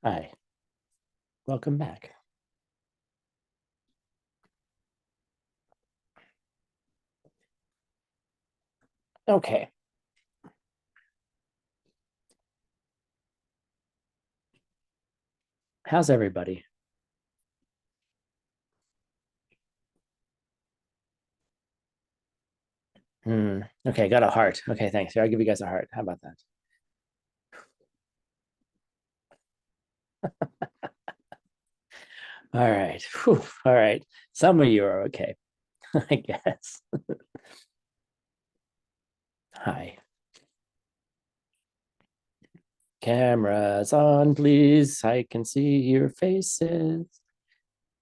Hi, welcome back. Okay, how's everybody? Okay, got a heart. Okay, thanks. Here, I'll give you guys a heart. How about that? All right. Whew. All right. Some of you are okay, I guess. Hi. Cameras on, please. I can see your faces.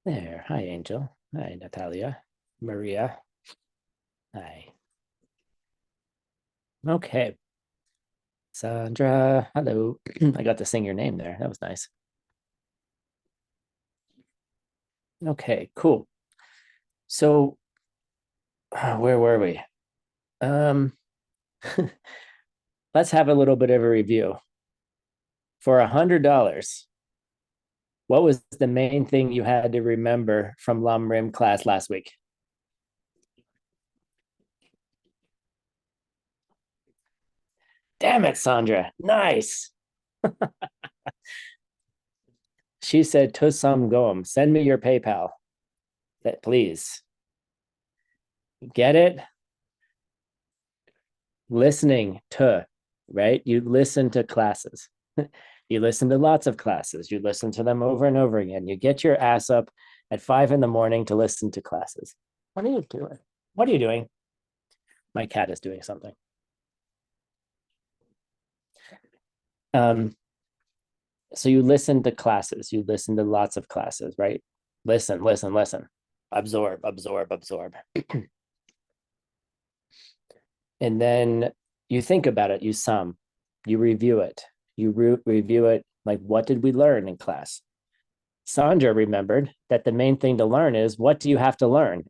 There. Hi, Angel. Hi, Natalia. Maria. Hi. Okay. Sandra. Hello. I got to sing your name there. That was nice. Okay, cool. So, where were we? Um, let's have a little bit of a review. For $100, what was the main thing you had to remember from Lam Rim class last week? Damn it, Sandra. Nice. She said, to some goem. Send me your PayPal. That please. Get it? Listening to, right? You listen to classes. You listen to lots of classes. You listen to them over and over again. You get your ass up at 5 in the morning to listen to classes. What are you doing? What are you doing? My cat is doing something. Um, so you listen to classes, you listen to lots of classes, right? Listen, listen, listen, absorb, absorb, absorb. And then you think about it, you sum, you review it, you review it like, what did we learn in class? Sandra remembered that the main thing to learn is, what do you have to learn?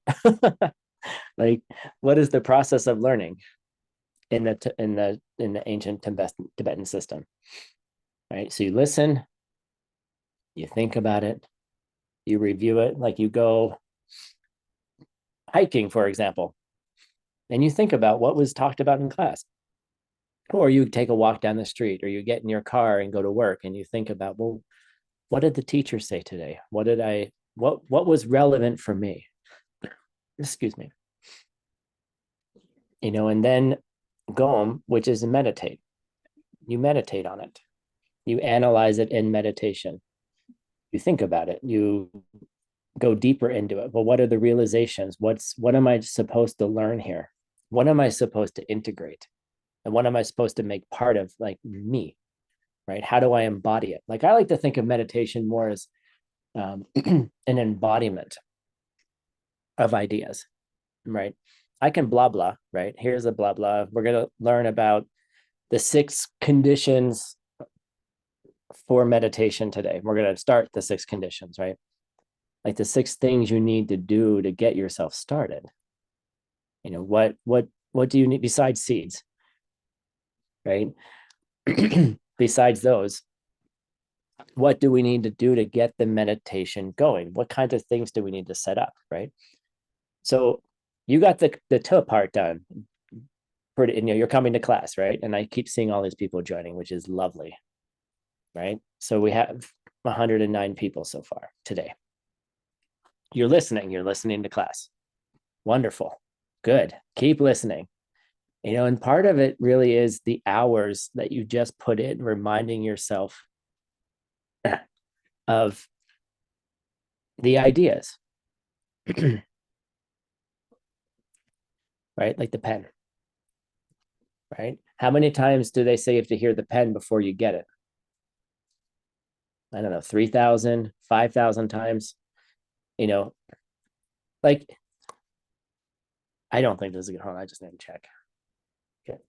Like, what is the process of learning in the ancient Tibetan system, right? So you listen, you think about it, you review it, like you go hiking, for example, and you think about what was talked about in class. Or you take a walk down the street, or you get in your car and go to work, and you think about, well, what did the teacher say today? What was relevant for me? Excuse me. And then Gom, which is meditate. You meditate on it. You analyze it in meditation. You think about it. You go deeper into it. Well, what are the realizations? What am I supposed to learn here? What am I supposed to integrate? And what am I supposed to make part of, like, me? Right? How do I embody it? Like, I like to think of meditation more as an embodiment of ideas, right? I can blah blah, right? Here's a blah blah. We're gonna learn about the 6 conditions for meditation today. We're gonna start the 6 conditions, right? Like the 6 things you need to do to get yourself started. What do you need besides seeds, right? Besides those, what do we need to do to get the meditation going? What kinds of things do we need to set up, right? So you got the to part done. Pretty, you're coming to class, right? And I keep seeing all these people joining, which is lovely, right? So we have 109 people so far today. You're listening to class. Wonderful. Good. Keep listening. And part of it really is the hours that you just put in reminding yourself of the ideas, right? Like the pen, right? How many times do they say you have to hear the pen before you get it? I don't know, 3,000, 5,000 times, you know, like, I don't think this is a good home. I just need to check. Okay.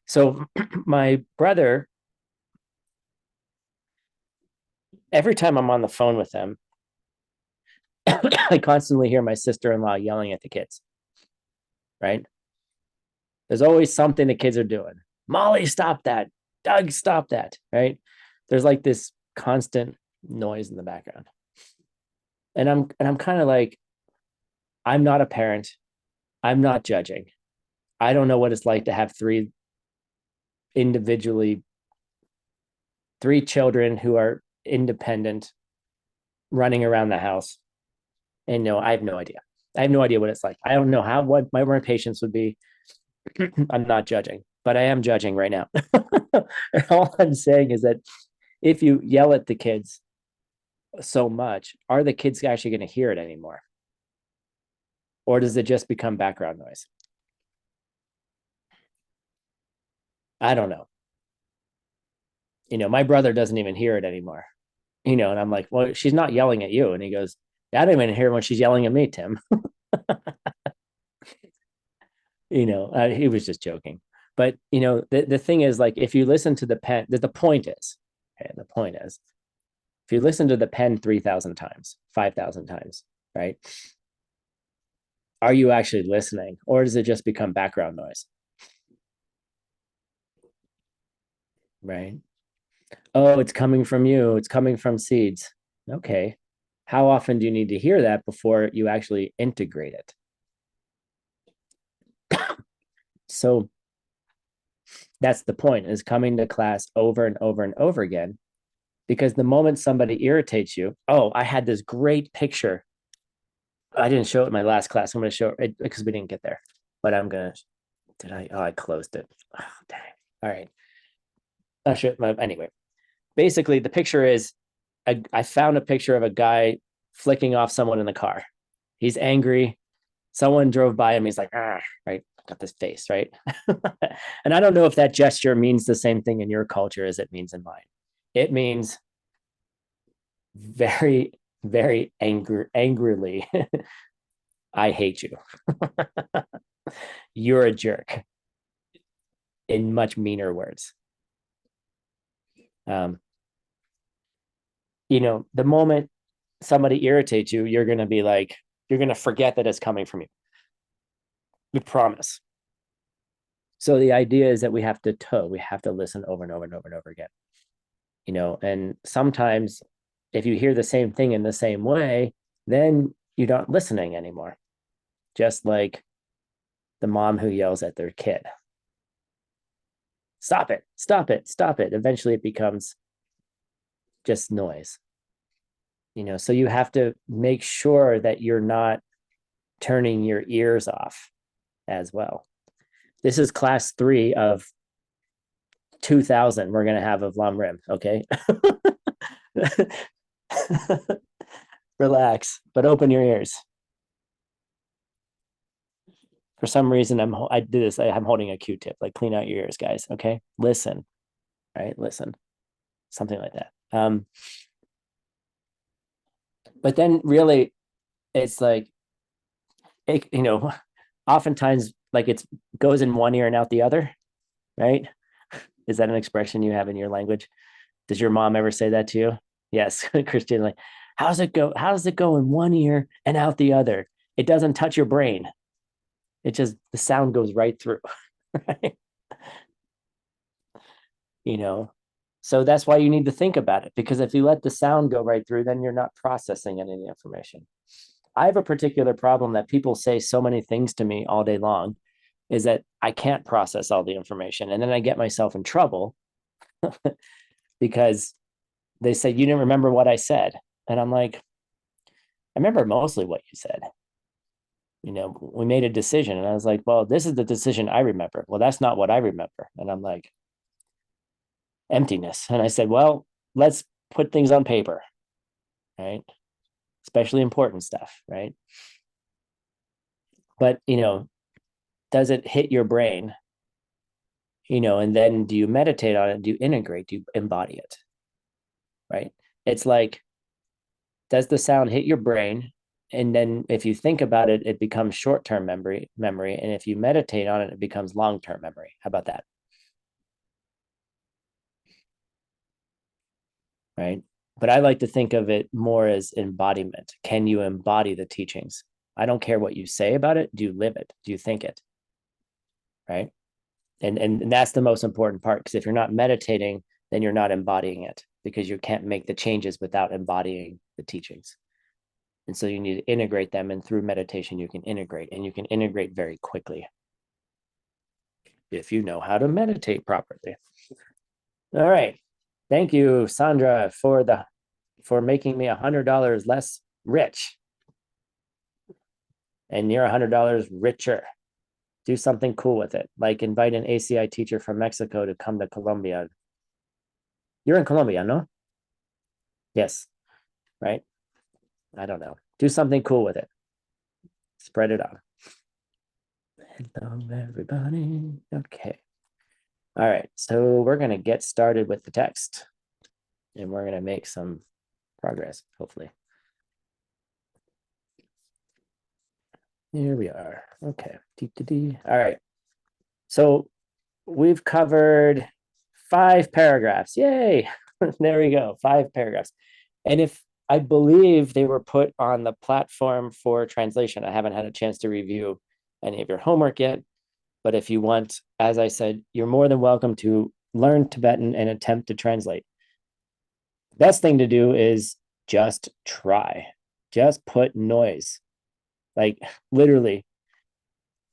So my brother, every time I'm on the phone with him, I constantly hear my sister-in-law yelling at the kids, right? There's always something the kids are doing. Molly, stop that. Doug, stop that, right? There's like this constant noise in the background. And I'm kind of like, I'm not a parent. I'm not judging. I don't know what it's like to have individually three children who are independent running around the house. And no, I have no idea. I have no idea what it's like. I don't know what my patience would be. I'm not judging, but I am judging right now. And all I'm saying is that if you yell at the kids so much, are the kids actually going to hear it anymore? Or does it just become background noise? I don't know. My brother doesn't even hear it anymore. And I'm like, well, she's not yelling at you. And he goes, I don't even hear when she's yelling at me, Tim. He was just joking. But the thing is, like, if you listen to the pen, the point is, okay, the point is, if you listen to the pen 3,000 times, 5,000 times, right? Are you actually listening, or does it just become background noise? Right? Oh, it's coming from you. It's coming from seeds. Okay. How often do you need to hear that before you actually integrate it? So that's the point, is coming to class over and over and over again. Because the moment somebody irritates you, oh, I had this great picture. I didn't show it in my last class. I'm going to show it because we didn't get there. But I'm going to, did I? Oh, I closed it. Oh, dang. All right. I'll show it. Anyway, basically, the picture is I found a picture of a guy flicking off someone in the car. He's angry. Someone drove by him. He's like, right, got this face, right? And I don't know if that gesture means the same thing in your culture as it means in mine. It means very, very angrily, I hate you. You're a jerk, in much meaner words. Um, the moment somebody irritates you, you're going to be like, you're going to forget that it's coming from you. We promise. So the idea is that we have to listen over and over and over and over again. And sometimes if you hear the same thing in the same way, then you're not listening anymore. Just like the mom who yells at their kid. Stop it, stop it, stop it. Eventually it becomes just noise. So you have to make sure that you're not turning your ears off as well. This is class 3 of 2,000 we're going to have of Lam Rim, okay? Relax, but open your ears. For some reason, I'm holding a Q-tip, like, clean out your ears, guys, okay? Listen, right? Listen, something like that. But then really, it's like, oftentimes, like, it goes in one ear and out the other, right? Is that an expression you have in your language? Does your mom ever say that to you? Yes, Christian, like, how does it go? How does it go in one ear and out the other? It doesn't touch your brain. It just, the sound goes right through, right? So that's why you need to think about it, because if you let the sound go right through, then you're not processing any information. I have a particular problem that people say so many things to me all day long, is that I can't process all the information. And then I get myself in trouble because they say, you didn't remember what I said. And I'm like, I remember mostly what you said. We made a decision. And I was like, well, this is the decision I remember. Well, that's not what I remember. And I'm like, emptiness. And I said, well, let's put things on paper, right? Especially important stuff, right? But, does it hit your brain? And then do you meditate on it? Do you integrate? Do you embody it? Right? It's like, does the sound hit your brain? And then if you think about it, it becomes short-term memory. And if you meditate on it, it becomes long-term memory. How about that? Right? But I like to think of it more as embodiment. Can you embody the teachings? I don't care what you say about it. Do you live it? Do you think it? Right? And that's the most important part, because if you're not meditating, then you're not embodying it. because you can't make the changes without embodying the teachings. And so you need to integrate them, and through meditation, you can integrate, and you can integrate very quickly if you know how to meditate properly. All right. Thank you, Sandra, for making me $100 less rich. And you're $100 richer. Do something cool with it, like invite an ACI teacher from Mexico to come to Colombia. You're in Colombia, no? Yes, right? I don't know. Do something cool with it. Spread it on. Hello, everybody. Okay. All right. So we're going to get started with the text, and we're going to make some progress, hopefully. Here we are. Okay. All right. So we've covered 5 paragraphs. Yay. There we go. 5 paragraphs. And if I believe they were put on the platform for translation, I haven't had a chance to review any of your homework yet. But if you want, as I said, you're more than welcome to learn Tibetan and attempt to translate. Best thing to do is just try. Just put noise. Like literally,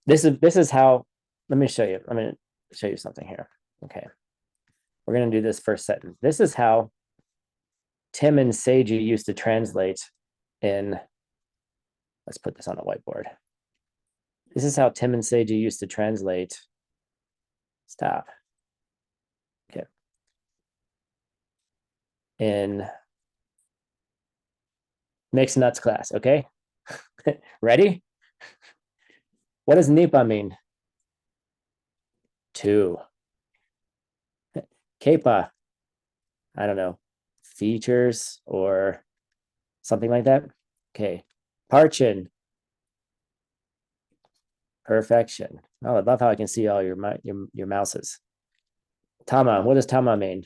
this is how, let me show you. I'm going to show you something here. Okay. We're going to do this first sentence. This is how Tim and Seiji used to translate in, let's put this on a whiteboard. This is how Tim and Seiji used to translate. Stop. Okay. In mixed nuts class, okay? Ready? What does Nipa mean? 2. Kepa, I don't know, features or something like that. Okay. Parchin, perfection. Oh, I love how I can see all your mouses. Tama, what does Tama mean?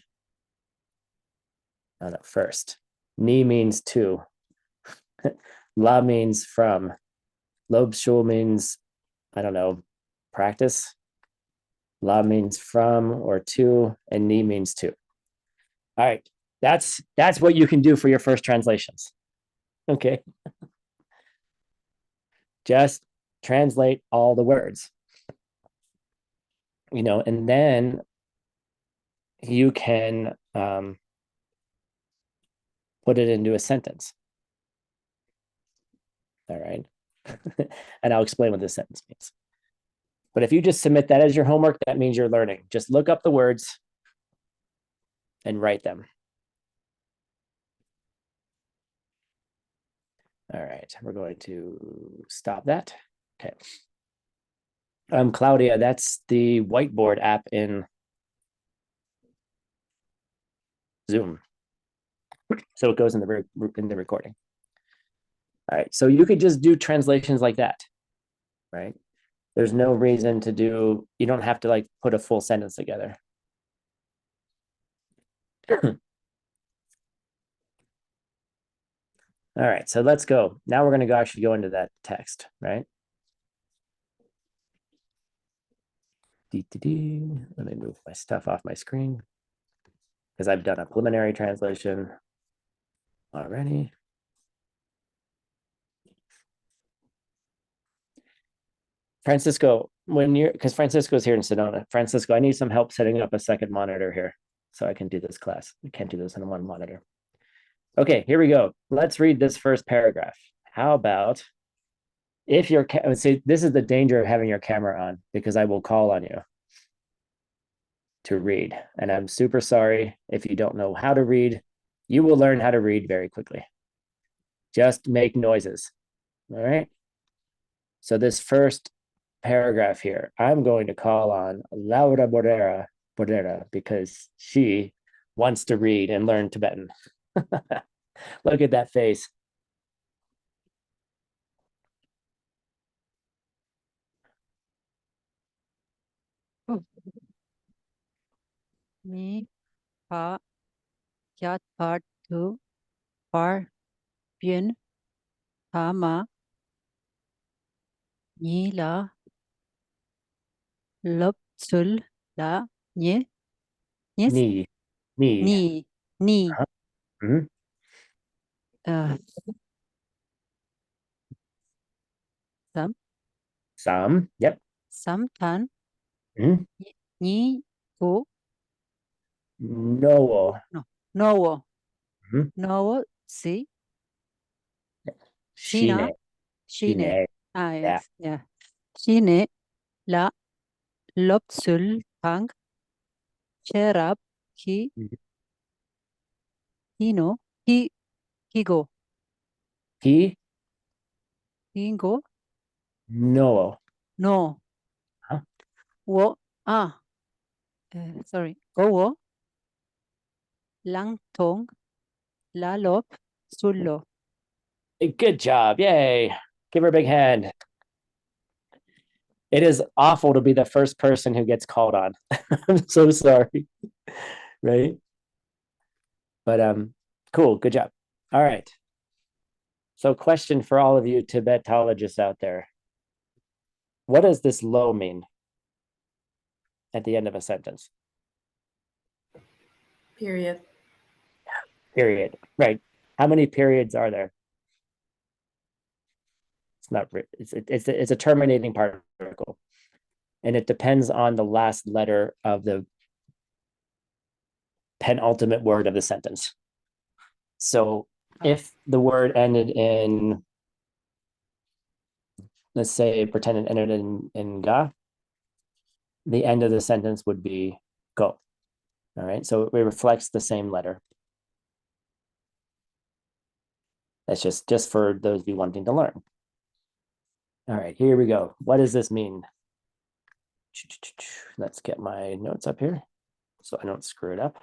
I don't know, first. Ni means 2. La means from. Lobshul means, I don't know, practice. La means from or to, and ni means 2. All right, that's what you can do for your first translations. Okay. Just translate all the words. And then you can put it into a sentence. All right. And I'll explain what this sentence means. But if you just submit that as your homework, that means you're learning. Just look up the words and write them. All right, we're going to stop that. Okay. Claudia, that's the whiteboard app in Zoom. So it goes in the recording. All right, so you could just do translations like that, right? There's no reason to do, you don't have to like put a full sentence together. All right, so let's go. Now we're going to actually go into that text, right? Let me move my stuff off my screen because I've done a preliminary translation already. Francisco, because Francisco's here in Sedona. Francisco, I need some help setting up a second monitor here so I can do this class. I can't do this on one monitor. Okay, here we go. Let's read this first paragraph. How about if your, see, this is the danger of having your camera on because I will call on you to read. And I'm super sorry if you don't know how to read. You will learn how to read very quickly. Just make noises. All right. So this first paragraph here, I'm going to call on Laura Bordera because she wants to read and learn Tibetan. Look at that face. Mi pa yat part tu par bien tama ni la lop sul la nye yes Ni. ni Ni. Mhm. Uh, Sam. Some. Yep. Samtan. Mhm. Ni. Go. No. No. No. Mhm. No. Si. Sina. Shine. Shine. Shine. Ah, Yeah. yes. Yeah. Shine. La. Lobsul. Tang. Cherab. Ki. Mhm. Hino. Ki. Kigo. He. Kingo. No. No. Huh? Wo. Ah. Sorry. Go. Lang tong. La lop. Sullo. Hey, good job. Yay. Give her a big hand. It is awful to be the first person who gets called on. I'm so sorry. Right? But cool. Good job. All right. So question for all of you Tibetologists out there. What does this lo mean at the end of a sentence? Period. Period. Right. How many periods are there? It's not. It's a terminating particle, and it depends on the last letter of the penultimate word of the sentence. So if the word ended in, let's say, pretend it ended in ga, the end of the sentence would be go. All right. So it reflects the same letter. That's just for those of you wanting to learn. All right, here we go. What does this mean? Let's get my notes up here so I don't screw it up.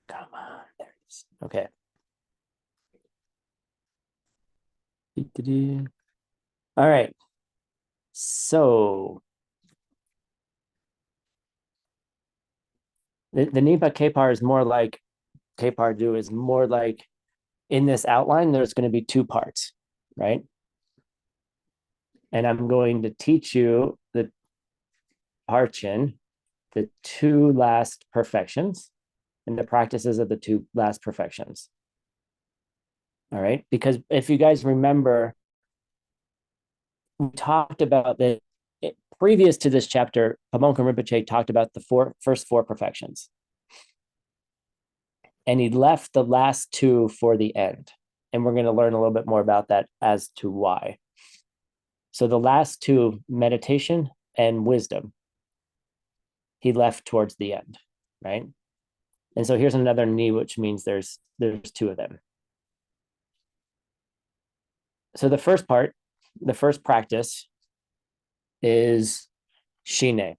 Come on, there it is. Okay. All right. So the Nipa Kapar is more like Kapar do is more like in this outline, there's going to be two parts, right? And I'm going to teach you the Parchin, the two last perfections, and the practices of the two last perfections. All right. Because if you guys remember, we talked about that previous to this chapter, Pamon Rinpoche talked about the first four perfections. And he left the last two for the end. And we're going to learn a little bit more about that as to why. So the last two, meditation and wisdom, he left towards the end, right? And so here's another ni, which means there's two of them. So the first part, the first practice is shine.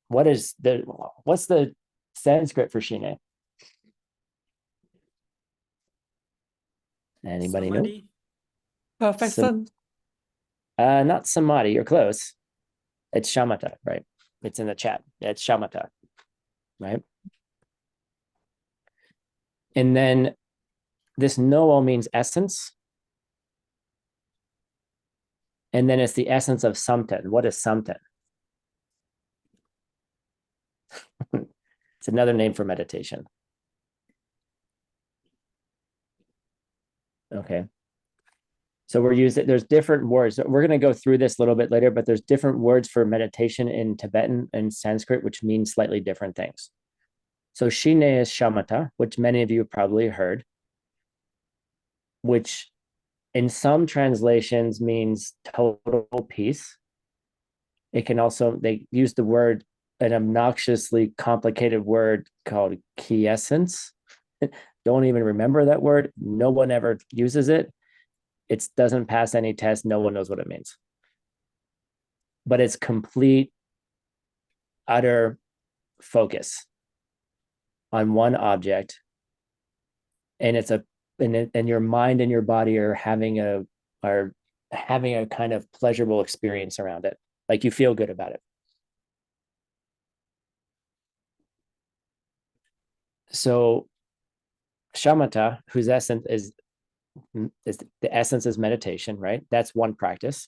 What's the Sanskrit for shine? Anybody know? Samadhi. Perfection. Not samadhi, you're close. It's shamatha, right? It's in the chat. It's shamatha, right? And then this noel means essence. And then it's the essence of samten. What is samten? It's another name for meditation. Okay. So there's different words. We're going to go through this a little bit later, but there's different words for meditation in Tibetan and Sanskrit, which mean slightly different things. So shine is shamatha, which many of you have probably heard, which in some translations means total peace. It can also, they use the word, an obnoxiously complicated word called quiescence. Don't even remember that word. No one ever uses it. It doesn't pass any test. No one knows what it means. But it's complete, utter focus on one object. And it's and your mind and your body are having a kind of pleasurable experience around it. Like you feel good about it. So shamatha, whose essence is the essence is meditation, right? That's one practice.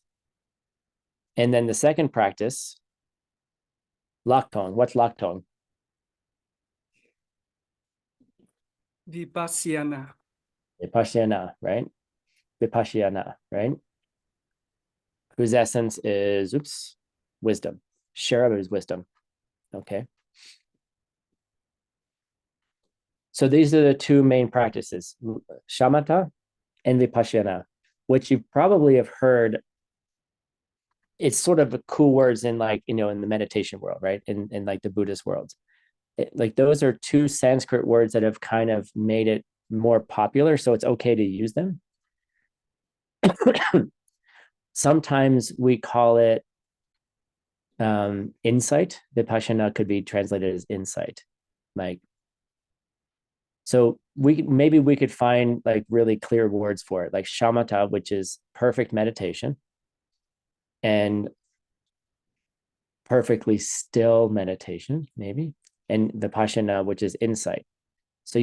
And then the second practice Laktong. What's laktong? Vipassana. Vipassana, right? Vipassana, right? Whose essence is, wisdom. Share others' wisdom. Okay. So these are the two main practices, shamatha and vipassana, which you probably have heard. It's sort of cool words in like, in the meditation world, right? In like the Buddhist world. Like those are two Sanskrit words that have kind of made it more popular. So it's okay to use them. Sometimes we call it insight. Vipassana could be translated as insight. Like, so we could find like really clear words for it, like shamatha, which is perfect meditation, and perfectly still meditation, maybe, and vipassana, which is insight. So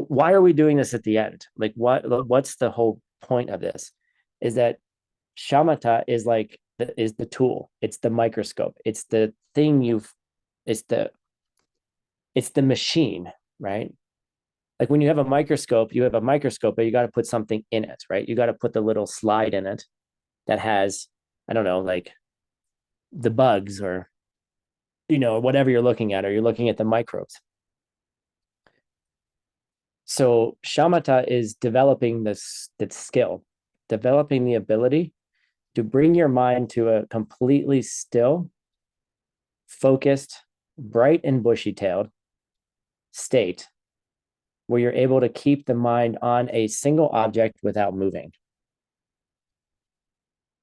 why are we doing this at the end? Like what's the whole point of this? Is that shamatha is like is the tool, it's the microscope, it's the thing it's the machine, right? Like when you have a microscope, but you got to put something in it, right? You got to put the little slide in it that has, I don't know, like the bugs or, whatever you're looking at, or you're looking at the microbes. So shamatha is developing this skill, developing the ability to bring your mind to a completely still, focused, bright and bushy-tailed state where you're able to keep the mind on a single object without moving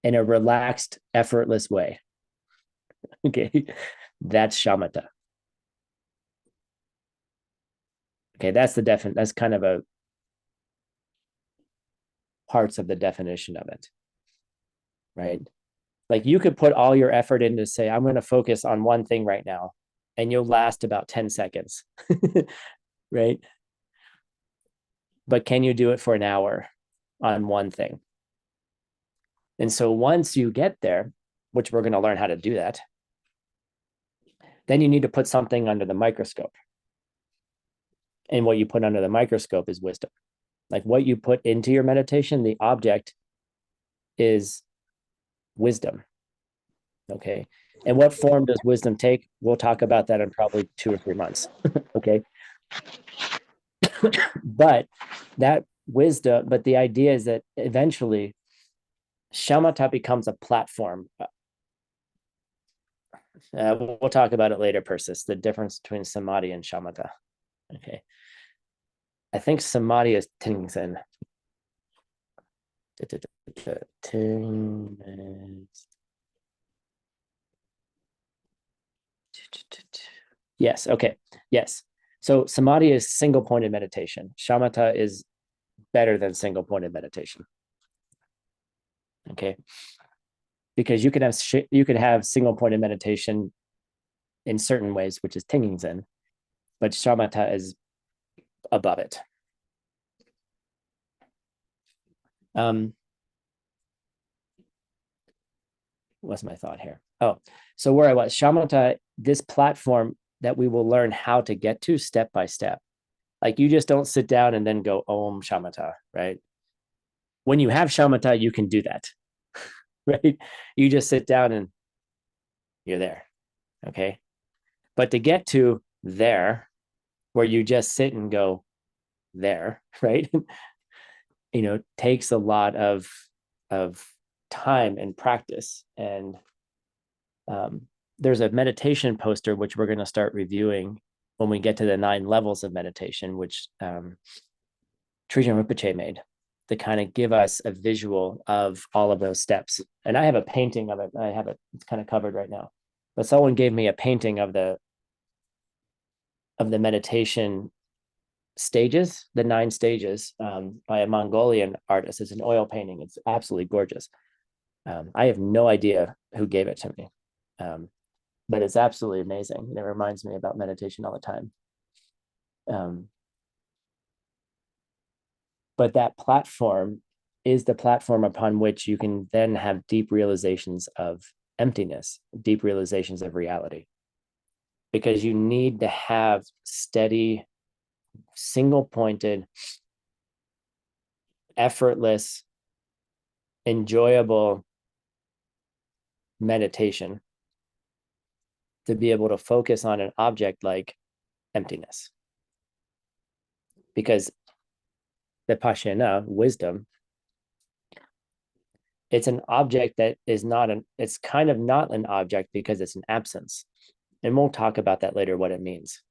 in a relaxed, effortless way. Okay, that's shamatha. Okay, that's kind of a parts of the definition of it, right? Like you could put all your effort into say, I'm going to focus on one thing right now, and you'll last about 10 seconds, right? But can you do it for an hour on one thing? And so once you get there, which we're going to learn how to do that, then you need to put something under the microscope. And what you put under the microscope is wisdom. Like what you put into your meditation, the object is wisdom. Okay. And what form does wisdom take? We'll talk about that in probably 2 or 3 months. Okay. But that wisdom, but the idea is that eventually shamatha becomes a platform. We'll talk about it later, Persis, the difference between samadhi and shamatha. Okay. I think samadhi is Tingzen. Yes. Okay. Yes. So samadhi is single pointed meditation. Shamatha is better than single pointed meditation. Okay. Because you could have single pointed meditation in certain ways, which is Tinging Zen, but shamatha is above it. What's my thought here? Oh, so where I was, shamatha, this platform that we will learn how to get to step by step. Like you just don't sit down and then go Om shamatha, right? When you have shamatha, you can do that, right? You just sit down and you're there, okay? But to get to there, where you just sit and go there, right? Takes a lot of time and practice. And there's a meditation poster which we're going to start reviewing when we get to the 9 levels of meditation, which Trijang Rinpoche made, to kind of give us a visual of all of those steps. And I have a painting of it. It's kind of covered right now, but someone gave me a painting of the meditation stages, the 9 stages, by a Mongolian artist. It's an oil painting. It's absolutely gorgeous. I have no idea who gave it to me, but it's absolutely amazing. It reminds me about meditation all the time. But that platform is the platform upon which you can then have deep realizations of emptiness, deep realizations of reality. because you need to have steady, single-pointed, effortless, enjoyable meditation to be able to focus on an object like emptiness. Because vipassana, wisdom, it's an object that is not it's kind of not an object because it's an absence. And we'll talk about that later, what it means.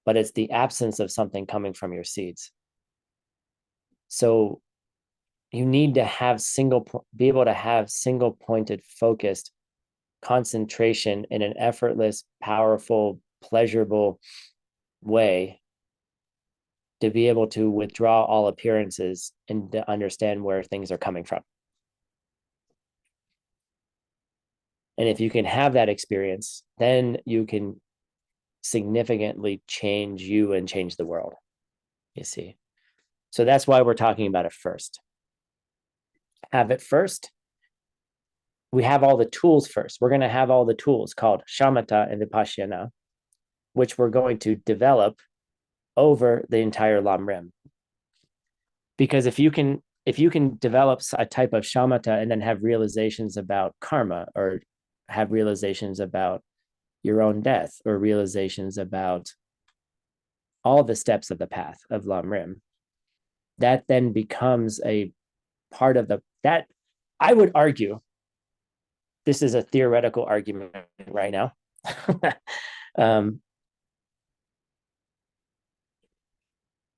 But it's the absence of something coming from your seeds. So you need to have be able to have single pointed, focused concentration in an effortless, powerful, pleasurable way to be able to withdraw all appearances and to understand where things are coming from. And if you can have that experience, then you can significantly change you and change the world, you see. So that's why we're talking about it first. Have it first. We have all the tools first. We're going to have all the tools called shamatha and vipassana, which we're going to develop over the entire Lam Rim. Because if you can develop a type of shamatha and then have realizations about karma, or have realizations about your own death, or realizations about all the steps of the path of Lam Rim, that then becomes a part of that I would argue, this is a theoretical argument right now.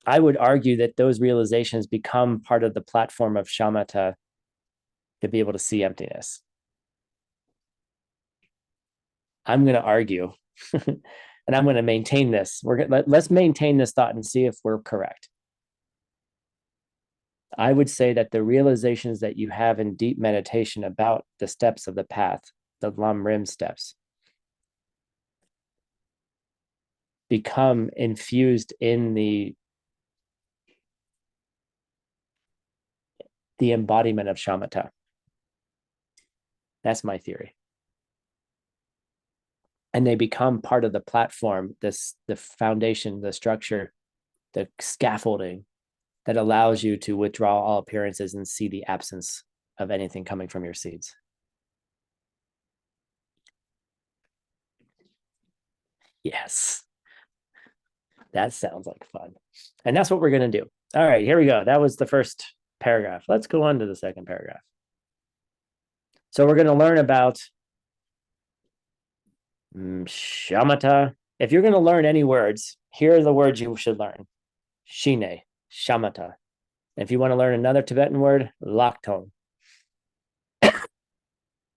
I would argue that those realizations become part of the platform of shamatha to be able to see emptiness. I'm going to argue, and I'm going to maintain this. Let's maintain this thought and see if we're correct. I would say that the realizations that you have in deep meditation about the steps of the path, the Lam Rim steps, become infused in the embodiment of shamatha. That's my theory. And they become part of the platform, the foundation, the structure, the scaffolding that allows you to withdraw all appearances and see the absence of anything coming from your seeds. Yes. That sounds like fun. And that's what we're going to do. All right, here we go. That was the first paragraph. Let's go on to the second paragraph. So we're going to learn about shamatha. If you're going to learn any words, here are the words you should learn. Shine, shamatha. If you want to learn another Tibetan word, laktong.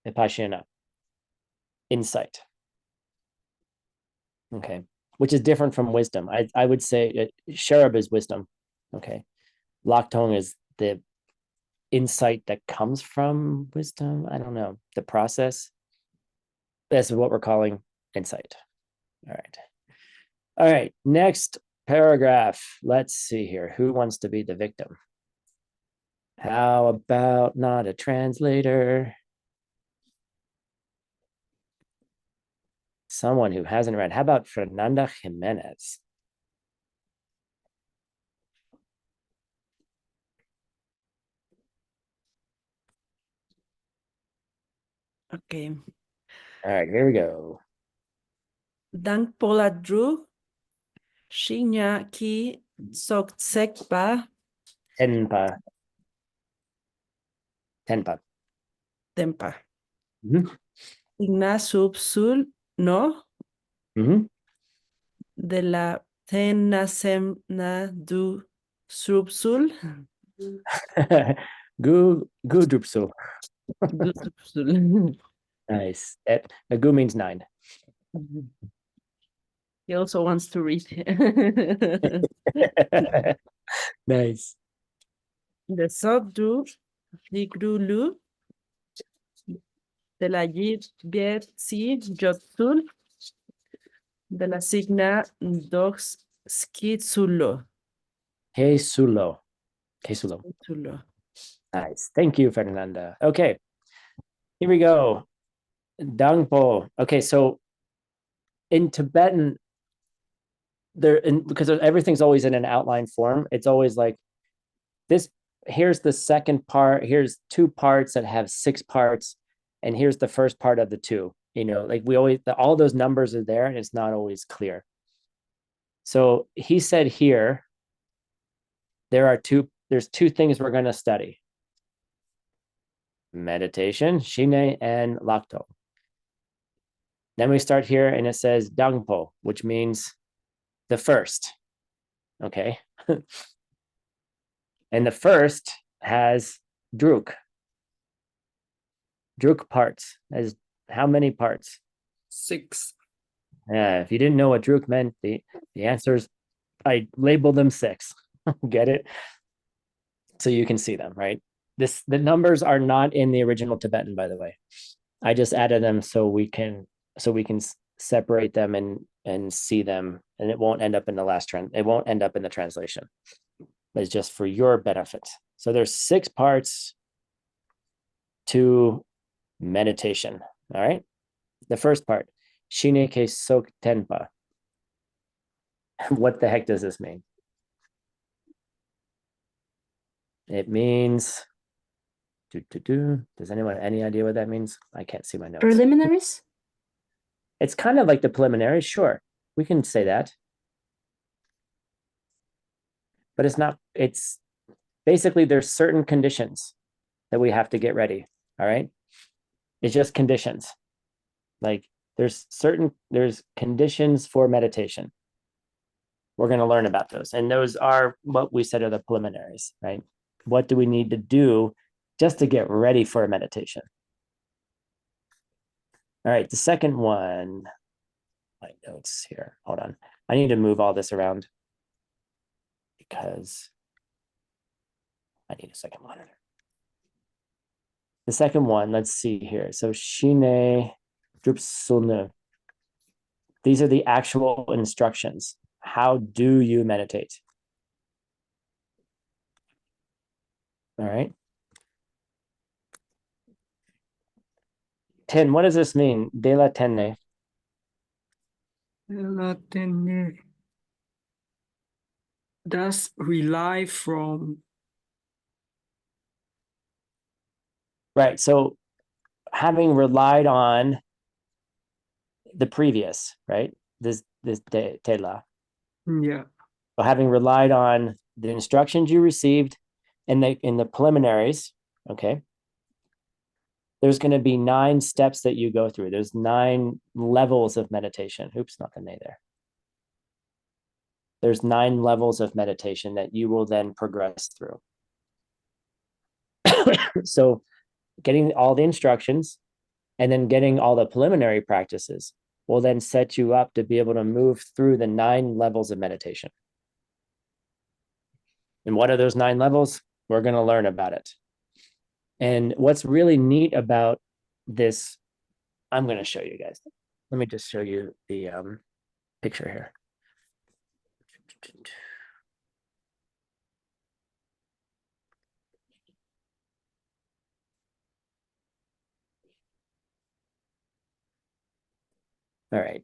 Vipassana. Insight. Okay. Which is different from wisdom. I would say Sherab is wisdom. Okay. Laktong is the insight that comes from wisdom. I don't know. The process. This is what we're calling insight. All right. All right. Next paragraph. Let's see here. Who wants to be the victim? How about not a translator? Someone who hasn't read. How about Fernanda Jimenez? Okay. All right, here we go. Dank Poladru, Shinya Ki Soksekpa Tenpa. Tempa. Mm-hmm. Igna Subsul no Mm-hmm. de la Tenasemna du Subsul. Gudrupsu. Du Subsul. Nice. The gu means 9. He also wants to read. Nice. De Sogdu Ligrulu de la Yid Biet Si Jotsul de la Signa Dox Skitsulo. Kesulo. Nice. Thank you, Fernanda. Okay. Here we go. Dangpo. Okay, so in Tibetan, because everything's always in an outline form, it's always like this. Here's the second part. Here's two parts that have 6 parts, and here's the first part of the 2. Like we always, all those numbers are there, and it's not always clear. So he said here, there's 2 things we're going to study: meditation, shine, and lakto. Then we start here, and it says dangpo, which means the first. Okay. And the first has druk. Druk parts. Has how many parts? 6. Yeah, if you didn't know what druk meant, the answers, I labeled them 6. Get it? So you can see them, right? The numbers are not in the original Tibetan, by the way. I just added them so we can separate them and see them, and it won't end up in the it won't end up in the translation. It's just for your benefit. So there's 6 parts to meditation. All right. The first part, Shineke Sok Tenpa. What the heck does this mean? It means does anyone any idea what that means? I can't see my notes. Preliminaries? It's kind of like the preliminaries, sure. We can say that. But it's not, it's basically there's certain conditions that we have to get ready. All right. It's just conditions. Like there's conditions for meditation. We're going to learn about those. And those are what we said are the preliminaries, right? What do we need to do just to get ready for a meditation? All right. The second one, my notes here. Hold on. I need to move all this around because I need a second monitor. The second one, let's see here. So Shine Drupsune. These are the actual instructions. How do you meditate? All right. Tin, what does this mean? De la tenne. Does rely from. Right. So having relied on the previous, right? This tela. Yeah. So having relied on the instructions you received in the preliminaries, okay, there's going to be 9 steps that you go through. There's 9 levels of meditation. Oops, not the nay there. There's 9 levels of meditation that you will then progress through. So getting all the instructions and then getting all the preliminary practices will then set you up to be able to move through the 9 levels of meditation. And what are those 9 levels? We're going to learn about it. And what's really neat about this, I'm going to show you guys. Let me just show you the picture here. All right.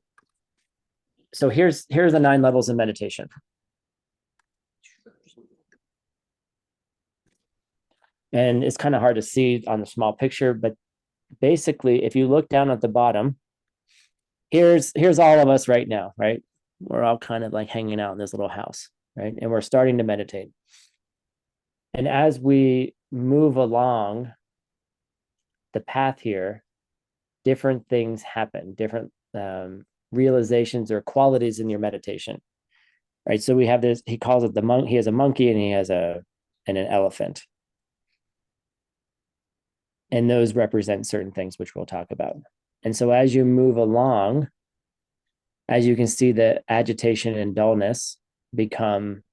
So here's the 9 levels of meditation. And it's kind of hard to see on the small picture, but basically, if you look down at the bottom, here's all of us right now, right? We're all kind of like hanging out in this little house, right? And we're starting to meditate. And as we move along the path here, different things happen, different realizations or qualities in your meditation, right? So we have this, he calls it the monk. He has a monkey and he has an elephant. And those represent certain things, which we'll talk about. And so as you move along, as you can see, the agitation and dullness become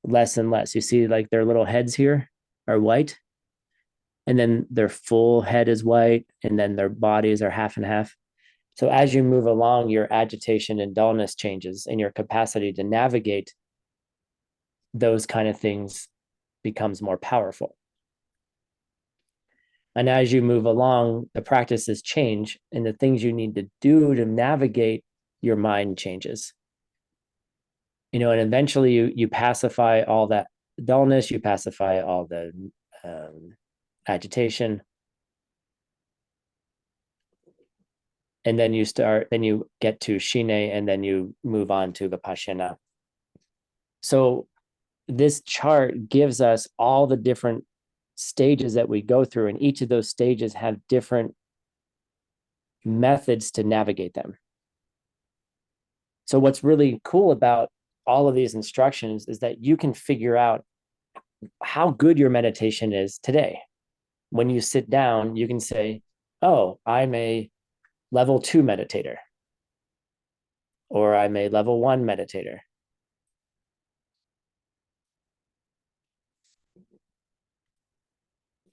less and less. You see like their little heads here are white, and then their full head is white, and then their bodies are half and half. So as you move along, your agitation and dullness changes, and your capacity to navigate those kind of things becomes more powerful. And as you move along, the practices change, and the things you need to do to navigate your mind changes. And eventually you pacify all that dullness, you pacify all the agitation. And then you get to Shine, and then you move on to Vipassana. So this chart gives us all the different stages that we go through, and each of those stages have different methods to navigate them. So what's really cool about all of these instructions is that you can figure out how good your meditation is today. When you sit down, you can say, oh, I'm a level 2 meditator, or I'm a level 1 meditator.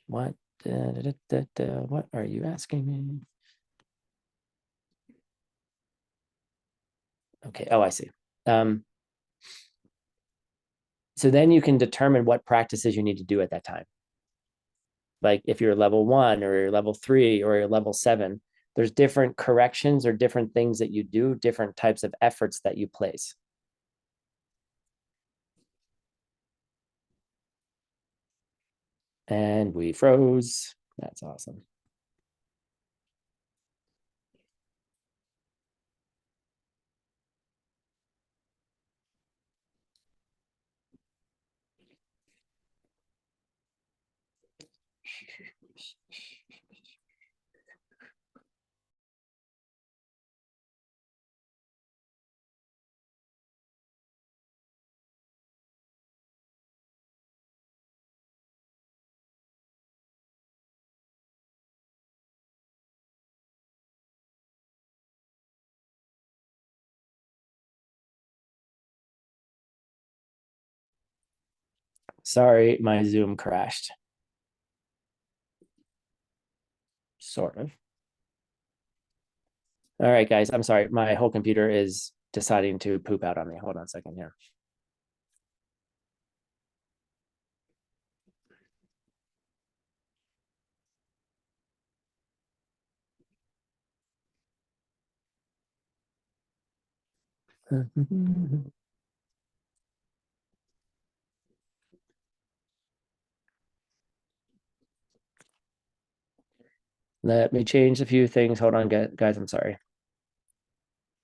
What? What are you asking me? Okay. Oh, I see. So then you can determine what practices you need to do at that time. Like if you're level 1 or you're level 3 or you're level 7, there's different corrections or different things that you do, different types of efforts that you place. And we froze. That's awesome. Sorry, my Zoom crashed. Sort of. All right, guys, I'm sorry. My whole computer is deciding to poop out on me. Hold on a second here. Let me change a few things. Hold on, guys. I'm sorry.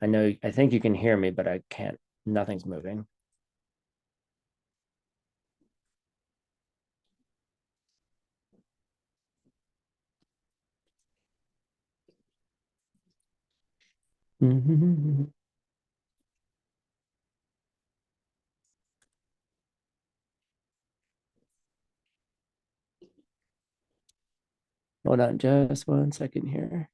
I think you can hear me, but I can't. Nothing's moving. Hold on just 1 second here.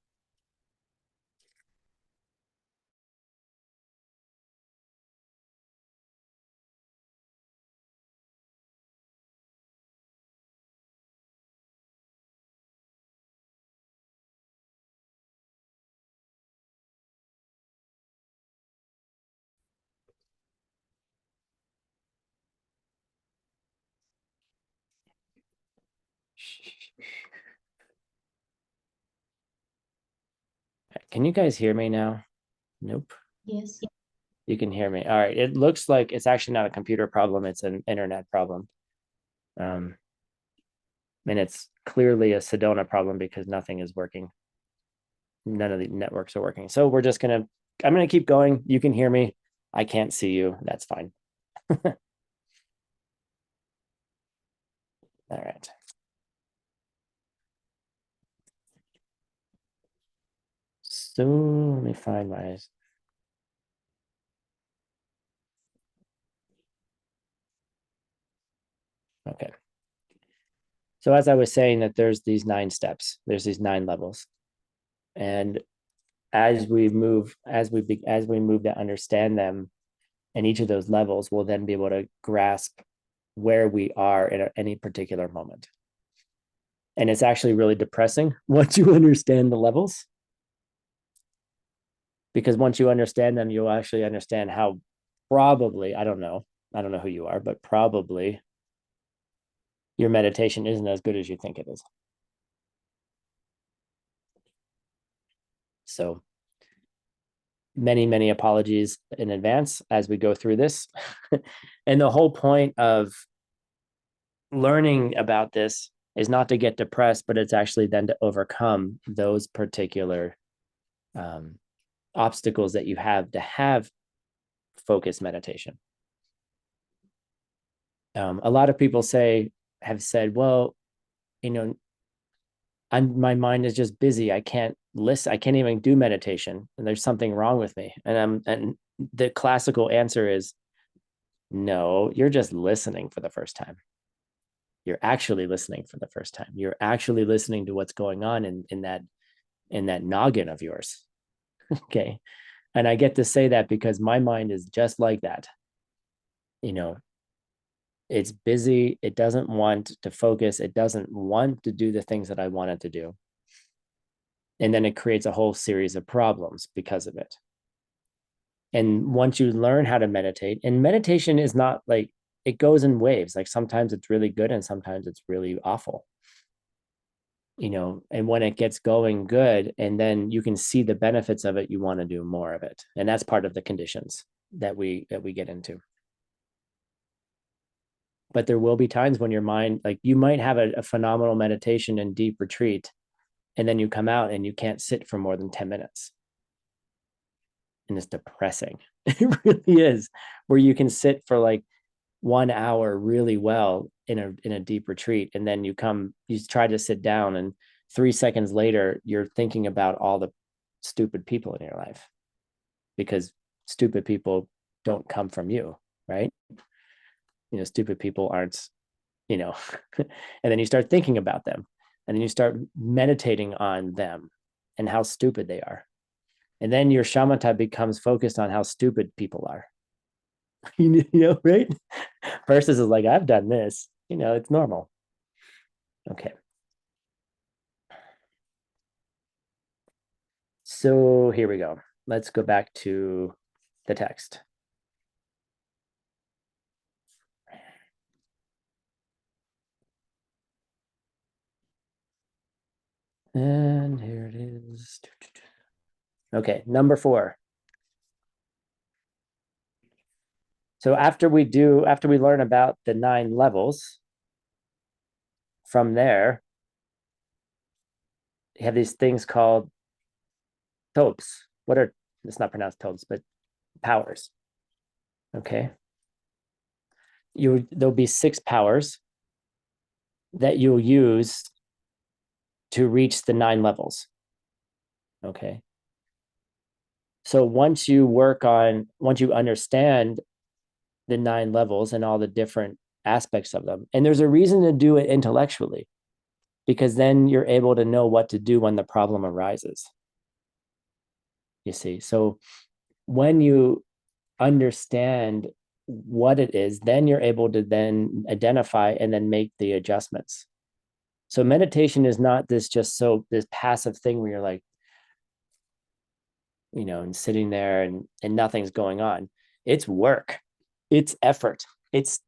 Can you guys hear me now? Nope. Yes. You can hear me. All right. It looks like it's actually not a computer problem. It's an internet problem. And it's clearly a Sedona problem because nothing is working. None of the networks are working. So I'm going to keep going. You can hear me. I can't see you. That's fine. All right. So let me find my. Okay. So as I was saying, that there's these 9 steps, there's these 9 levels. And as we move to understand them, and each of those levels, we'll then be able to grasp where we are at any particular moment. And it's actually really depressing once you understand the levels. Because once you understand them, you'll actually understand how probably, I don't know who you are, but probably your meditation isn't as good as you think it is. So many apologies in advance as we go through this. And the whole point of learning about this is not to get depressed, but it's actually then to overcome those particular obstacles that you have to have focused meditation. A lot of people have said, well, you know, my mind is just busy. I can't listen. I can't even do meditation, and there's something wrong with me. And the classical answer is no. You're just listening for the first time. You're actually listening for the first time. You're actually listening to what's going on in that noggin of yours. Okay, and I get to say that because my mind is just like that. You know, it's busy. It doesn't want to focus. It doesn't want to do the things that I want it to do. And then it creates a whole series of problems because of it. And once you learn how to meditate, and meditation is not like, it goes in waves. Like sometimes it's really good and sometimes it's really awful. You know, and when it gets going good, and then you can see the benefits of it, you want to do more of it. And that's part of the conditions that we get into. But there will be times when your mind, like you might have a phenomenal meditation and deep retreat, and then you come out and you can't sit for more than 10 minutes. And it's depressing. It really is, where you can sit for like 1 hour really well in a deep retreat. And then you try to sit down, and 3 seconds later, you're thinking about all the stupid people in your life, because stupid people don't come from you, right? You know, stupid people aren't, you know, and then you start thinking about them, and then you start meditating on them and how stupid they are. And then your shamatha becomes focused on how stupid people are. You know, right? Versus is like, I've done this, you know, it's normal. Okay. So here we go. Let's go back to the text. And here it is. Okay, number 4. So after we learn about the 9 levels, from there, you have these things called topes. It's not pronounced topes, but powers. Okay. There'll be 6 powers that you'll use to reach the 9 levels. Okay. So once you understand the 9 levels and all the different aspects of them, and there's a reason to do it intellectually, because then you're able to know what to do when the problem arises. You see, so when you understand what it is, then you're able to then identify and then make the adjustments. So meditation is not this passive thing where you're like, you know, and sitting there and nothing's going on. It's work, it's effort, it's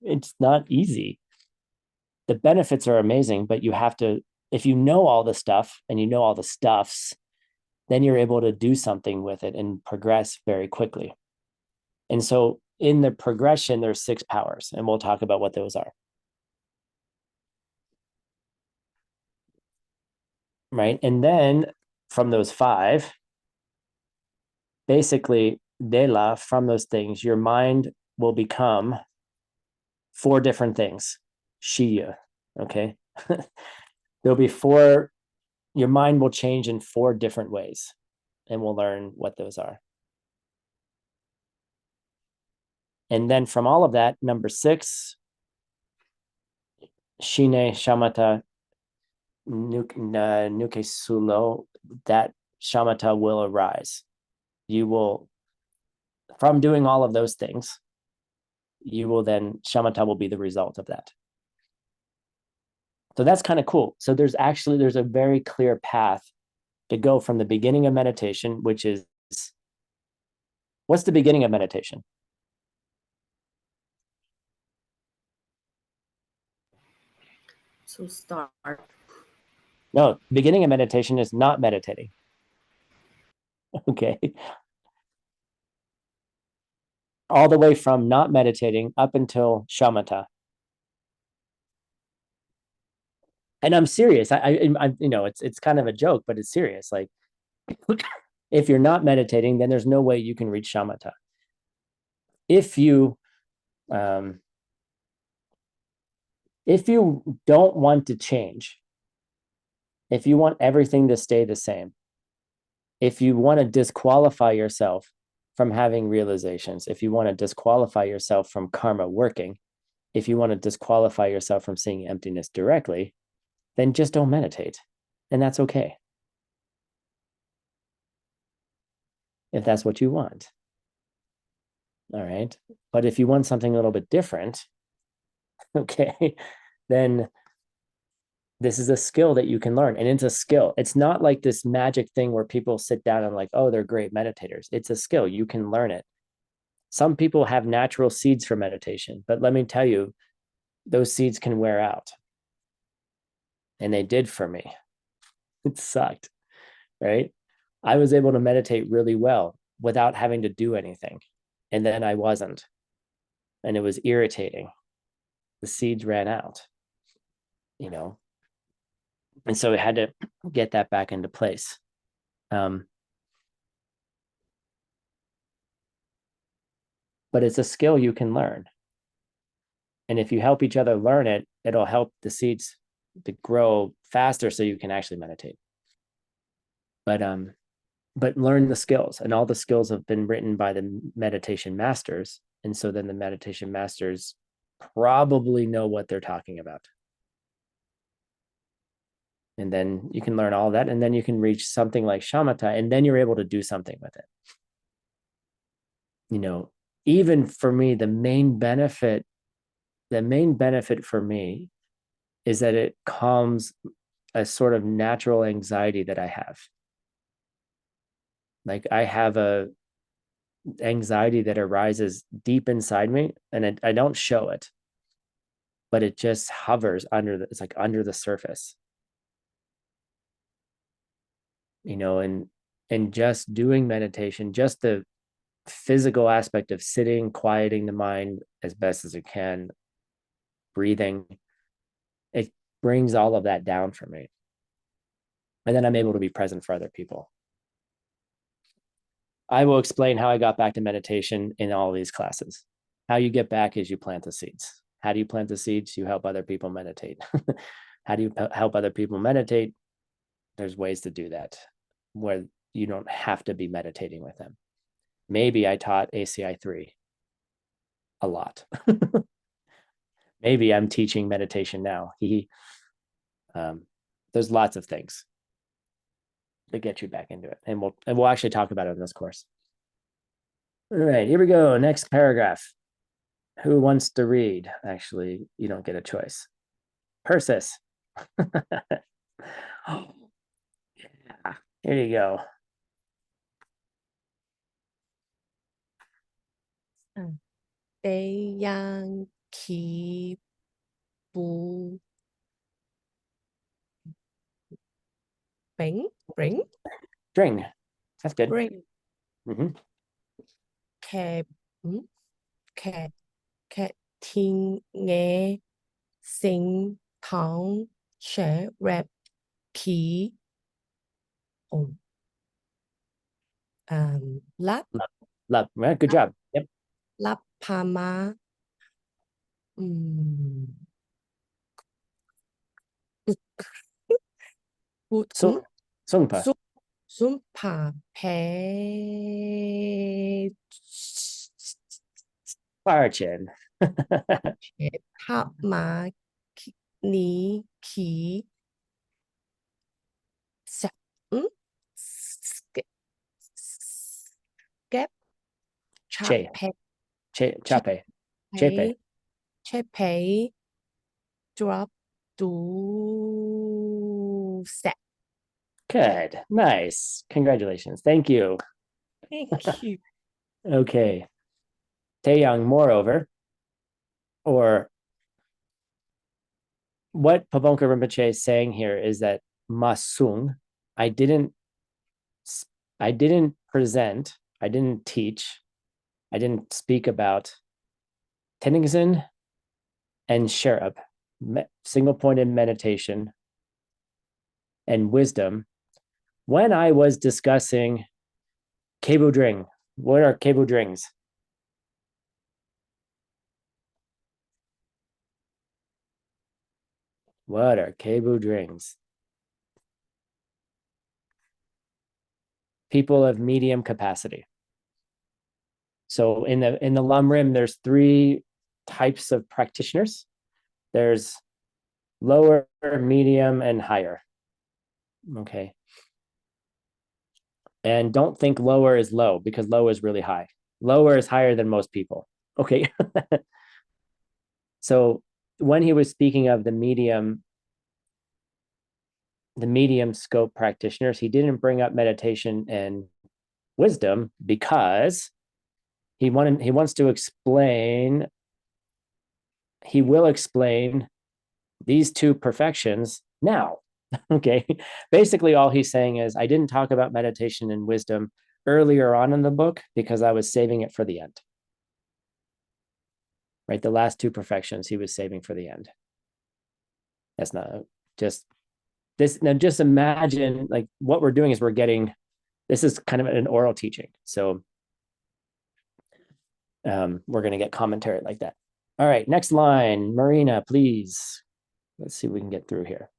it's not easy. The benefits are amazing, but you have to, if you know all the stuff and you know all the stuffs, then you're able to do something with it and progress very quickly. And so in the progression, there's 6 powers, and we'll talk about what those are. Right. And then from those 5, basically, from those things, your mind will become 4 different things. Shiya. Okay. There'll be 4, your mind will change in 4 different ways, and we'll learn what those are. And then from all of that, number 6, Shine, Shamatha, Nuke Sulo, that Shamatha will arise. You will, from doing all of those things, Shamatha will be the result of that. So that's kind of cool. So there's a very clear path to go from the beginning of meditation, which is, what's the beginning of meditation? So start. No, beginning of meditation is not meditating. Okay. All the way from not meditating up until shamatha. And I'm serious. I it's kind of a joke, but it's serious. Like, if you're not meditating, then there's no way you can reach shamatha. If you don't want to change, if you want everything to stay the same, if you want to disqualify yourself from having realizations, if you want to disqualify yourself from karma working, if you want to disqualify yourself from seeing emptiness directly, then just don't meditate. And that's okay. If that's what you want. All right. But if you want something a little bit different, okay, then this is a skill that you can learn. And it's a skill. It's not like this magic thing where people sit down and like, oh, they're great meditators. It's a skill. You can learn it. Some people have natural seeds for meditation, but let me tell you, those seeds can wear out. And they did for me. It sucked, right? I was able to meditate really well without having to do anything. And then I wasn't. And it was irritating. The seeds ran out, And so I had to get that back into place. But it's a skill you can learn. And if you help each other learn it, it'll help the seeds to grow faster so you can actually meditate. But learn the skills, and all the skills have been written by the meditation masters. And so then the meditation masters probably know what they're talking about. And then you can learn all that, and then you can reach something like shamatha, and then you're able to do something with it. Even for me, the main benefit for me is that it calms a sort of natural anxiety that I have. Like, I have a anxiety that arises deep inside me, and I don't show it, but it just hovers it's like under the surface, and just doing meditation, just the physical aspect of sitting, quieting the mind as best as it can, breathing, it brings all of that down for me. And then I'm able to be present for other people. I will explain how I got back to meditation in all these classes. How you get back is you plant the seeds. How do you plant the seeds? You help other people meditate. How do you help other people meditate? There's ways to do that where you don't have to be meditating with them. Maybe I taught ACI 3 a lot. Maybe I'm teaching meditation now. There's lots of things that get you back into it. And we'll actually talk about it in this course. All right, here we go. Next paragraph. Who wants to read? Actually, you don't get a choice. Persis. Oh, yeah. Here you go. Tế yang khí bù bring String. That's good. bring Mm-hmm. kẹp kẹp thiên nghe sinh thắng sẽ rap khí lap Love. Good job. Yep. lap pama Sungpa. Sumpa pe 2钱. 他马尼奇skep Che. chape Chape. Chepe. chepe drop do set. Good. Nice. Congratulations. Thank you. Thank you. Okay. Taeyang, moreover, or what Pabonka Rinpoche is saying here is that Masung, I didn't I didn't present, I didn't teach, I didn't speak about Tenzin and Sherab, single-pointed meditation and wisdom, when I was discussing Kebu Dring. What are Kebu Drings? What are Kebu Drings? People of medium capacity. So in the Lam Rim, there's 3 types of practitioners. There's lower, medium, and higher. Okay. And don't think lower is low, because low is really high. Lower is higher than most people. Okay. So when he was speaking of the medium scope practitioners, he didn't bring up meditation and wisdom because he wants to explain, he will explain these 2 perfections now. Okay. Basically, all he's saying is, I didn't talk about meditation and wisdom earlier on in the book because I was saving it for the end. Right? The last 2 perfections he was saving for the end. That's not just this. Now, just imagine, like, what we're doing is this is kind of an oral teaching. So we're going to get commentary like that. All right, next line, Marina, please. Let's see if we can get through here.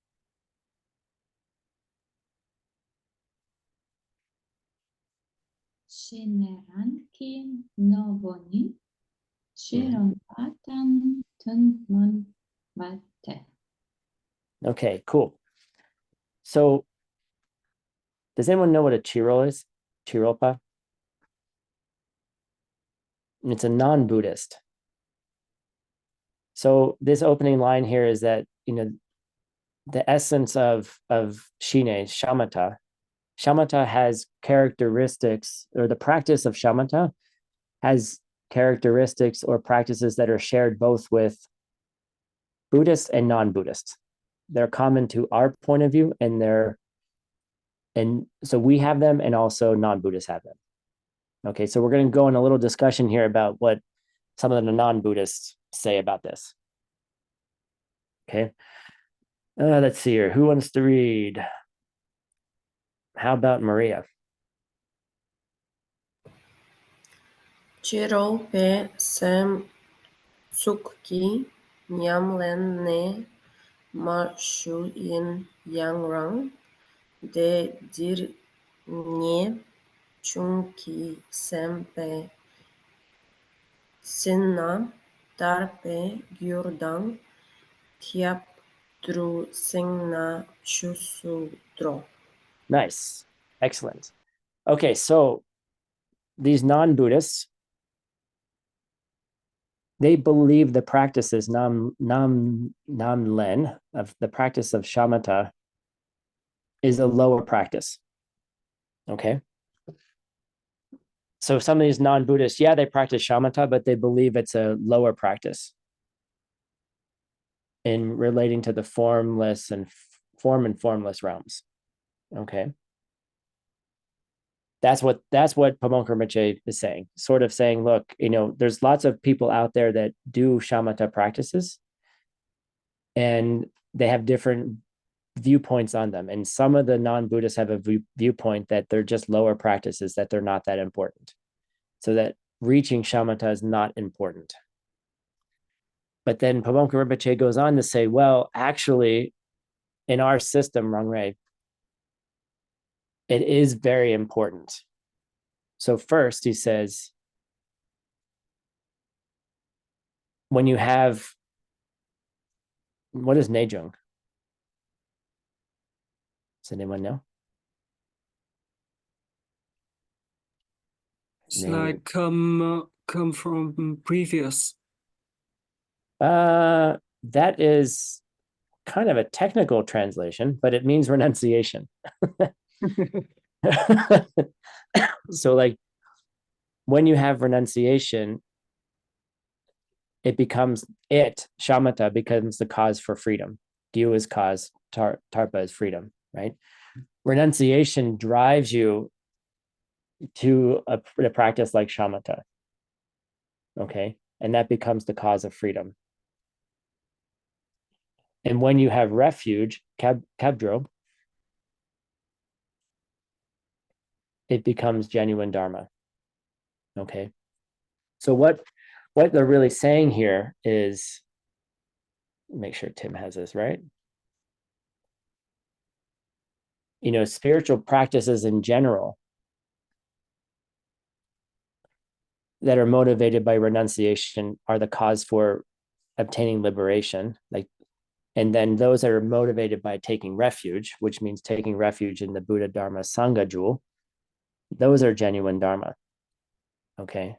Shineranki novoni, shironatan tunmun mate. Okay, cool. So does anyone know what a chirol is? Chiropa? It's a non-Buddhist. So this opening line here is that, the essence of Shine, shamatha has characteristics, or the practice of shamatha has characteristics or practices that are shared both with Buddhists and non-Buddhists. They're common to our point of view, and so we have them, and also non-Buddhists have them. Okay, so we're going to go in a little discussion here about what some of the non-Buddhists say about this. Okay, let's see here. Who wants to read? How about Maria? Chiro pe sem tsukki nyam len ne ma shu yin yang rang de dir nye chung ki sem pe sinna tar pe gyurdang kiap dru singna chusu dro. Nice, excellent. Okay, so these non-Buddhists, they believe the practices nam len, of the practice of shamatha, is a lower practice. Okay. So some of these non-Buddhists, yeah, they practice shamatha, but they believe it's a lower practice in relating to the formless and formless realms. Okay. That's what Pabonka Rinpoche is saying, sort of saying, look, there's lots of people out there that do shamatha practices, and they have different viewpoints on them. And some of the non-Buddhists have a viewpoint that they're just lower practices, that they're not that important. So that reaching shamatha is not important. But then Pabonka Rinpoche goes on to say, well, actually, in our system, Rangray, it is very important. So first, he says, when you have, what is Nejung? Does anyone know? It's like come from previous. That is kind of a technical translation, but it means renunciation. So like when you have renunciation, shamatha becomes the cause for freedom. Gyu is cause, tarpa is freedom, right? Renunciation drives you to a practice like shamatha. Okay. And that becomes the cause of freedom. And when you have refuge, kabdro, it becomes genuine dharma. Okay. So what they're really saying here is, make sure Tim has this right. Spiritual practices in general that are motivated by renunciation are the cause for obtaining liberation. And then those that are motivated by taking refuge, which means taking refuge in the Buddha, Dharma, Sangha jewel, those are genuine dharma. Okay.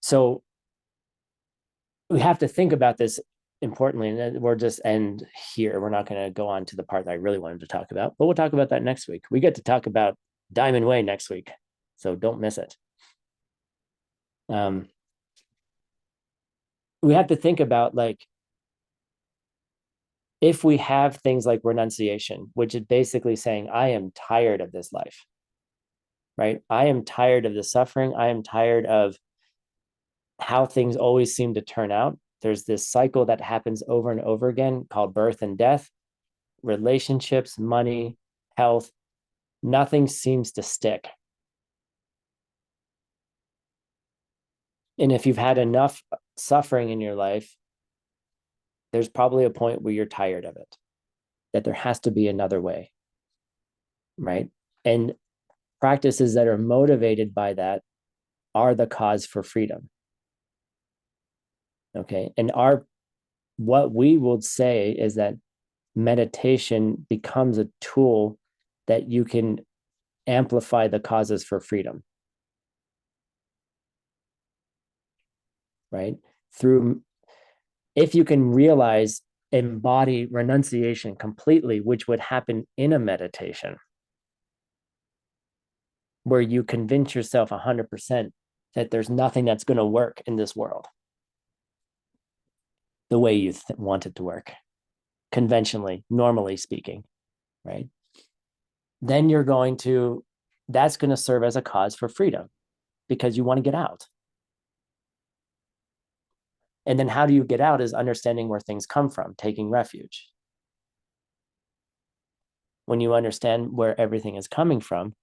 So we have to think about this importantly, and we'll just end here. We're not going to go on to the part that I really wanted to talk about, but we'll talk about that next week. We get to talk about Diamond Way next week, so don't miss it. We have to think about, if we have things like renunciation, which is basically saying, I am tired of this life, right? I am tired of the suffering. I am tired of how things always seem to turn out. There's this cycle that happens over and over again called birth and death, relationships, money, health. Nothing seems to stick. And if you've had enough suffering in your life, there's probably a point where you're tired of it, that there has to be another way, right? And practices that are motivated by that are the cause for freedom. Okay. And what we would say is that meditation becomes a tool that you can amplify the causes for freedom, right? If you can embody renunciation completely, which would happen in a meditation, where you convince yourself 100% that there's nothing that's going to work in this world the way you want it to work, conventionally, normally speaking, right? Then that's going to serve as a cause for freedom, because you want to get out. And then how do you get out is understanding where things come from, taking refuge. When you understand where everything is coming from,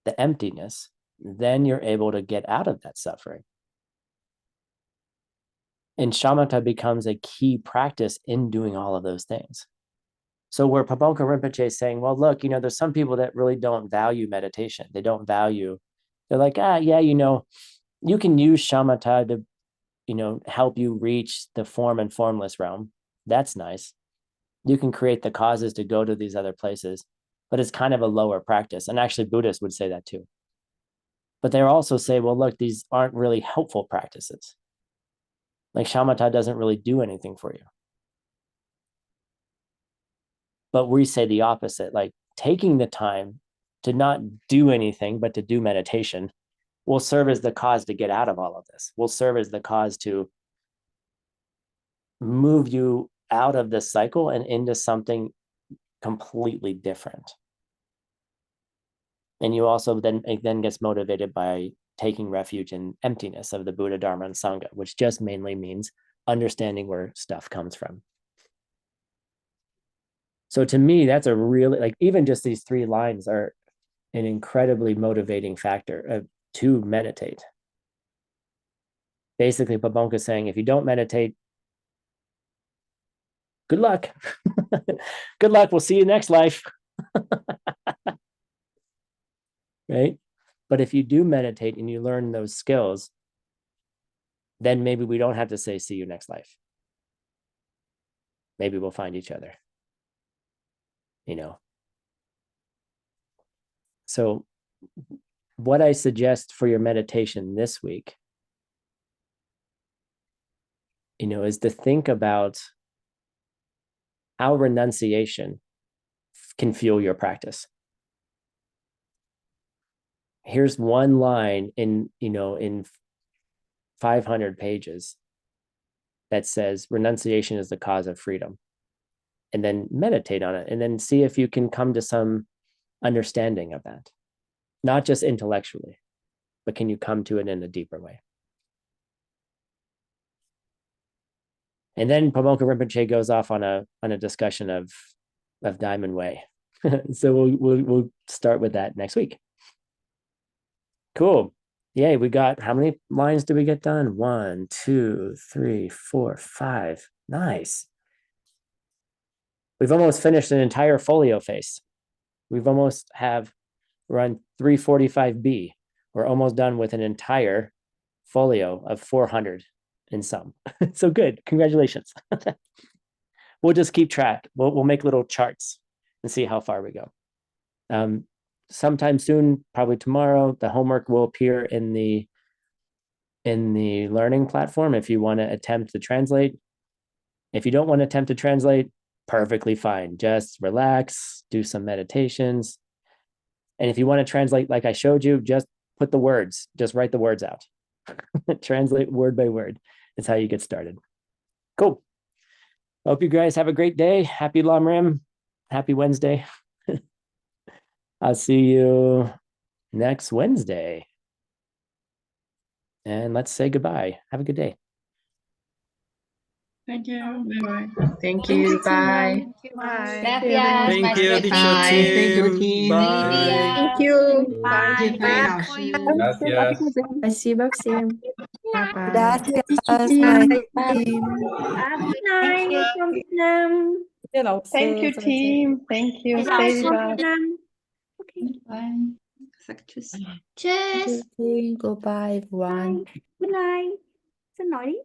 the emptiness, then you're able to get out of that suffering. And shamatha becomes a key practice in doing all of those things. So where Pabonka Rinpoche is saying, well, look, there's some people that really don't value meditation. They're like, yeah, you can use shamatha to, help you reach the form and formless realm. That's nice. You can create the causes to go to these other places, but it's kind of a lower practice. And actually Buddhists would say that too. But they also say, well, look, these aren't really helpful practices. Like shamatha doesn't really do anything for you. But we say the opposite, like taking the time to not do anything, but to do meditation will serve as the cause to get out of all of this, will serve as the cause to move you out of this cycle and into something completely different. And you also then gets motivated by taking refuge in emptiness of the Buddha, Dharma, and Sangha, which just mainly means understanding where stuff comes from. So to me, that's a really, even just these 3 lines are an incredibly motivating factor to meditate. Basically, Pabonka is saying, if you don't meditate, good luck. Good luck. We'll see you next life. Right? But if you do meditate and you learn those skills, then maybe we don't have to say, see you next life. Maybe we'll find each other. So what I suggest for your meditation this week, is to think about how renunciation can fuel your practice. Here's one line in 500 pages that says renunciation is the cause of freedom. and then meditate on it, and then see if you can come to some understanding of that, not just intellectually, but can you come to it in a deeper way? And then Pamonka Rinpoche goes off on a discussion of Diamond Way. So we'll start with that next week. Cool. Yay, we got, how many lines did we get done? 1, 2, 3, 4, 5. Nice. We've almost finished an entire folio face. We've almost have run 345B. We're almost done with an entire folio of 400 and some. So good. Congratulations. We'll just keep track. We'll make little charts and see how far we go. Sometime soon, probably tomorrow, the homework will appear in the learning platform if you want to attempt to translate. If you don't want to attempt to translate, perfectly fine. Just relax, do some meditations. And if you want to translate like I showed you, just put the words, just write the words out. Translate word by word. That's how you get started. Cool. Hope you guys have a great day. Happy Lam Rim. Happy Wednesday. I'll see you next Wednesday. And let's say goodbye. Have a good day. Thank you. Bye-bye. Thank you. Bye. Gracias, Thank maestro you, teacher Tim. Thank you, Tim. Tim. Bye. Thank you. Bye. 谢谢老师。 Gracias. Спасибо всем. Bye bye. Gracias, Bye. Good night from Vietnam. Thank you, team. Thank you. Stay with us. Bye. Sag tschüss. Tschüss. Goodbye, everyone. Good night. Xin nói đi.